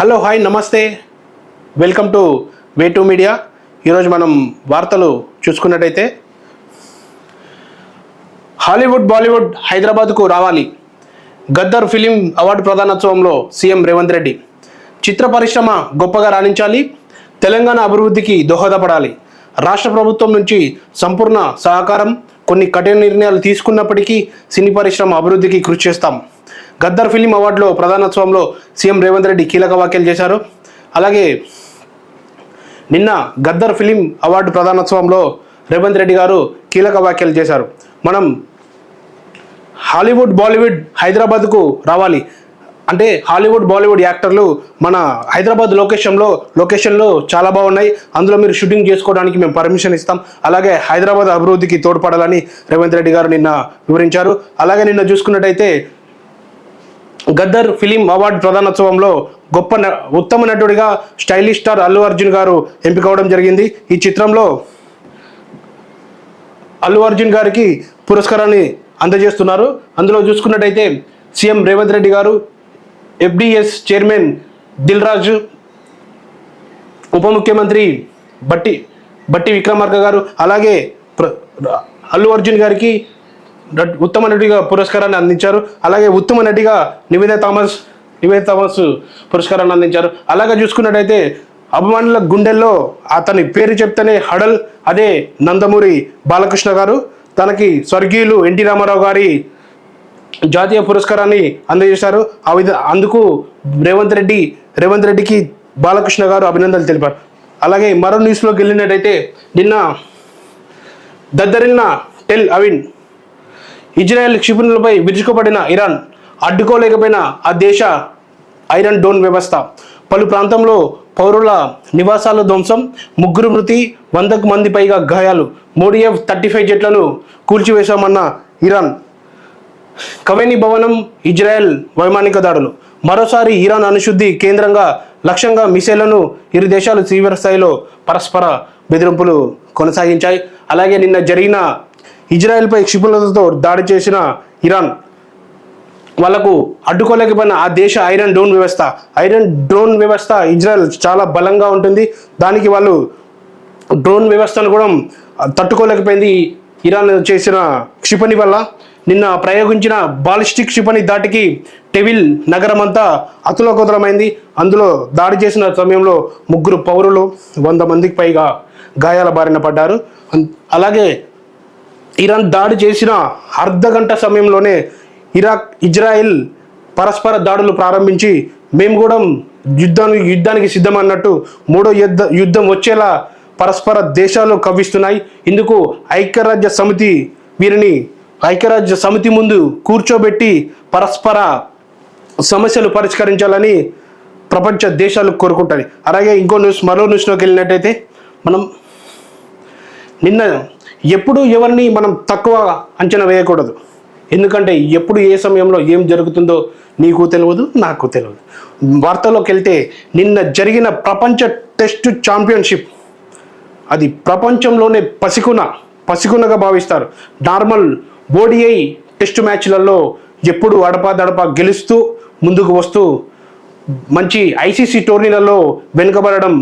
Hello hi నమస్తే, welcome to Way2 media. ఈరోజు మనం వార్తలు చూసుకున్నట్టయితే, హాలీవుడ్ బాలీవుడ్ హైదరాబాద్కు రావాలి. గద్దర్ ఫిలిం అవార్డు ప్రదానోత్సవంలో సీఎం రేవంత్ రెడ్డి. చిత్ర పరిశ్రమ గొప్పగా రాణించాలి, తెలంగాణ అభివృద్ధికి దోహదపడాలి. రాష్ట్ర ప్రభుత్వం నుంచి సంపూర్ణ సహకారం. కొన్ని కఠిన నిర్ణయాలు తీసుకున్నప్పటికీ సినీ పరిశ్రమ అభివృద్ధికి కృషి చేస్తాం. గద్దర్ ఫిలిం అవార్డులో ప్రధానోత్సవంలో సీఎం రేవంత్ రెడ్డి కీలక వ్యాఖ్యలు చేశారు. అలాగే నిన్న గద్దర్ ఫిలిం అవార్డు ప్రధానోత్సవంలో రేవంత్ రెడ్డి గారు కీలక వ్యాఖ్యలు చేశారు. మనం హాలీవుడ్ బాలీవుడ్ హైదరాబాద్కు రావాలి అంటే, హాలీవుడ్ బాలీవుడ్ యాక్టర్లు మన హైదరాబాద్ లొకేషన్లో చాలా బాగున్నాయి, అందులో మీరు షూటింగ్ చేసుకోవడానికి మేము పర్మిషన్ ఇస్తాం. అలాగే హైదరాబాద్ అభివృద్ధికి తోడ్పడాలని రేవంత్ రెడ్డి గారు నిన్న వివరించారు. అలాగే నిన్న చూసుకున్నట్టయితే గద్దర్ ఫిలిం అవార్డు ప్రధానోత్సవంలో ఉత్తమ నటుడిగా స్టైలిష్ స్టార్ అల్లు అర్జున్ గారు ఎంపిక అవడం జరిగింది. ఈ చిత్రంలో అల్లు అర్జున్ గారికి పురస్కారాన్ని అందజేస్తున్నారు. అందులో చూసుకున్నట్టయితే సీఎం రేవంత్ రెడ్డి గారు, ఎఫ్డిఎస్ చైర్మన్ దిల్ రాజు, ఉప ముఖ్యమంత్రి బట్టి విక్రమార్క గారు, అలాగే అల్లు అర్జున్ గారికి ఉత్తమ నటిగా పురస్కారాన్ని అందించారు. అలాగే ఉత్తమ నటిగా నివేదా థామస్ పురస్కారాన్ని అందించారు. అలాగే చూసుకున్నట్టయితే అభిమానుల గుండెల్లో అతని పేరు చెప్తేనే హడల్, అదే నందమూరి బాలకృష్ణ గారు. తనకి స్వర్గీయులు ఎన్టీ రామారావు గారి జాతీయ పురస్కారాన్ని అందజేశారు. అందుకు రేవంత్ రెడ్డికి బాలకృష్ణ గారు అభినందనలు తెలిపారు. అలాగే మరో న్యూస్లోకి వెళ్ళినట్టయితే, నిన్న దద్దరిల్లిన టెల్ అవివ్, ఇజ్రాయెల్ క్షిపణులపై విరుచుకుపడిన ఇరాన్, అడ్డుకోలేకపోయిన ఆ దేశ ఐరన్ డోన్ వ్యవస్థ. పలు ప్రాంతంలో పౌరుల నివాసాల ధ్వంసం, 3 మృతి, 100కు మంది పైగా గాయాలు. 3 F-35 జెట్లను కూల్చివేశామన్న ఇరాన్. కవేని భవనం, ఇజ్రాయెల్ వైమానిక దాడులు. మరోసారి ఇరాన్ అణుశుద్ధి కేంద్రంగా లక్ష్యంగా మిసైళ్లను ఇరు దేశాలు తీవ్ర స్థాయిలో పరస్పర బెదిరింపులు కొనసాగించాయి. అలాగే నిన్న జరిగిన ఇజ్రాయెల్పై క్షిపణులతో దాడి చేసిన ఇరాన్, వాళ్లకు అడ్డుకోలేకపోయిన ఆ దేశ ఐరన్ డ్రోన్ వ్యవస్థ ఇజ్రాయెల్ చాలా బలంగా ఉంటుంది. దానికి వాళ్ళు డ్రోన్ వ్యవస్థను కూడా తట్టుకోలేకపోయింది ఇరాన్ చేసిన క్షిపణి వల్ల. నిన్న ప్రయోగించిన బాలిస్టిక్ క్షిపణి దాటికి టెవిల్ నగరం అంతా అతులకుతలమైంది. అందులో దాడి చేసిన సమయంలో 3 పౌరులు, 100 మందికి పైగా గాయాల బారిన పడ్డారు. అలాగే ఇరాన్ దాడి చేసిన అర్ధగంట సమయంలోనే ఇజ్రాయెల్ పరస్పర దాడులు ప్రారంభించి, మేము కూడా యుద్ధానికి సిద్ధమన్నట్టు 3వ యుద్ధం వచ్చేలా పరస్పర దేశాలు కవ్విస్తున్నాయి. ఇందుకు ఐక్యరాజ్య సమితి ముందు కూర్చోబెట్టి పరస్పర సమస్యలు పరిష్కరించాలని ప్రపంచ దేశాలు కోరుకుంటాయి. అలాగే మరో న్యూస్లోకి వెళ్ళినట్టయితే, మనం నిన్న ఎప్పుడు ఎవరిని మనం తక్కువ అంచనా వేయకూడదు. ఎందుకంటే ఎప్పుడు ఏ సమయంలో ఏం జరుగుతుందో నీకు తెలియదు, నాకు తెలియదు. వార్తల్లోకి వెళ్తే, నిన్న జరిగిన ప్రపంచ టెస్ట్ ఛాంపియన్షిప్, అది ప్రపంచంలోనే పసికునగా భావిస్తారు. నార్మల్ ఓడిఐ టెస్ట్ మ్యాచ్లలో ఎప్పుడు అడపాదడపా గెలుస్తూ ముందుకు వస్తూ మంచి ఐసీసీ టోర్నీలలో వెనుకబడడం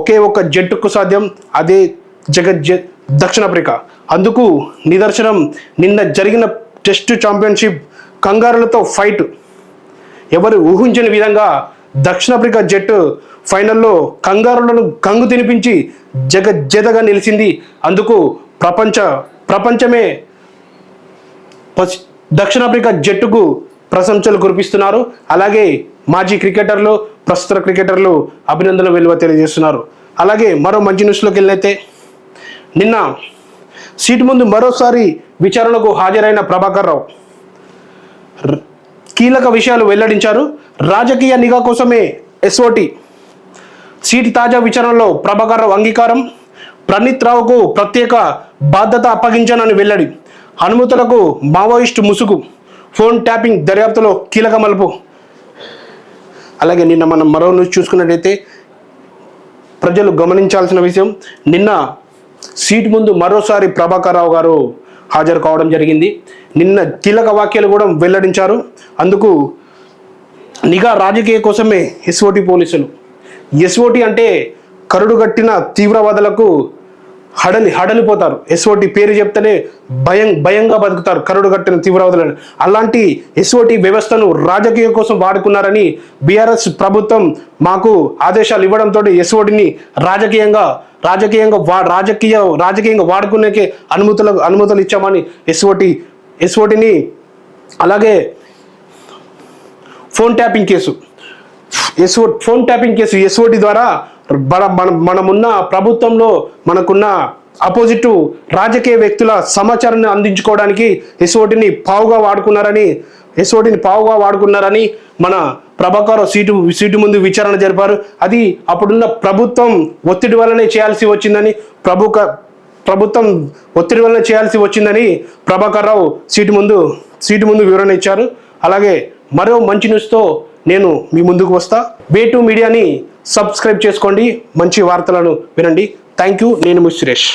ఒకే ఒక్క జట్టుకు సాధ్యం, అదే దక్షిణాఫ్రికా. అందుకు నిదర్శనం నిన్న జరిగిన టెస్ట్ ఛాంపియన్షిప్ కంగారులతో ఫైట్. ఎవరు ఊహించని విధంగా దక్షిణాఫ్రికా జట్టు ఫైనల్లో కంగారులను కంగు తినిపించి జగజ్జెతగా నిలిచింది. అందుకు ప్రపంచమే దక్షిణాఫ్రికా జట్టుకు ప్రశంసలు కురిపిస్తున్నారు. అలాగే మాజీ క్రికెటర్లు, ప్రస్తుత క్రికెటర్లు అభినందనలు విలువ తెలియజేస్తున్నారు. అలాగే మరో మంచి న్యూస్లోకి వెళ్ళైతే, నిన్న సీటు ముందు మరోసారి విచారణకు హాజరైన ప్రభాకర్ రావు కీలక విషయాలు వెల్లడించారు. రాజకీయ నిఘా కోసమే ఎస్ఓటి సీటు తాజా విచారణలో ప్రభాకర్ రావు అంగీకారం. ప్రణీత్ రావుకు ప్రత్యేక బాధ్యత అప్పగించానని వెల్లడి. అనుమతులకు మావోయిస్టు ముసుగు, ఫోన్ ట్యాపింగ్ దర్యాప్తులో కీలక మలుపు. అలాగే నిన్న మనం మరో న్యూస్ చూసుకున్నట్టయితే, ప్రజలు గమనించాల్సిన విషయం, నిన్న సీటు ముందు మరోసారి ప్రభాకర్ రావు గారు హాజరు కావడం జరిగింది. నిన్న కీలక వ్యాఖ్యలు కూడా వెల్లడించారు. అందుకు నిఘా రాజకీయ కోసమే ఎస్ఓటి పోలీసులు. ఎస్ఓటి అంటే కరుడుగట్టిన తీవ్రవాదులకు హడలిపోతారు. ఎస్ఓటి పేరు చెప్తేనే భయంగా బతుకుతారు కరుడుగట్టిన తీవ్రవాదులను. అలాంటి ఎస్ఓటి వ్యవస్థను రాజకీయ కోసం వాడుకున్నారని బీఆర్ఎస్ ప్రభుత్వం మాకు ఆదేశాలు ఇవ్వడంతో ఎస్ఓటిని రాజకీయంగా వాడుకునే అనుమతులు ఇచ్చామని ఎస్ఓటిని. అలాగే ఫోన్ ట్యాపింగ్ కేసు ఎస్ఓటి ద్వారా మనమున్న ప్రభుత్వంలో మనకున్న అపోజిట్ రాజకీయ వ్యక్తుల సమాచారాన్ని అందించుకోవడానికి ఎస్ఓటిని పావుగా వాడుకున్నారని మన ప్రభాకర్ సీటు ముందు విచారణ జరిపారు. అది అప్పుడున్న ప్రభుత్వం ఒత్తిడి వల్లనే చేయాల్సి వచ్చిందని ప్రభాకర్ రావు సీటు ముందు వివరణ ఇచ్చారు. అలాగే మరో మంచి న్యూస్తో నేను మీ ముందుకు వస్తా. వే2 మీడియాని సబ్స్క్రైబ్ చేసుకోండి, మంచి వార్తలను వినండి. Thank you. నేను మీ సురేష్.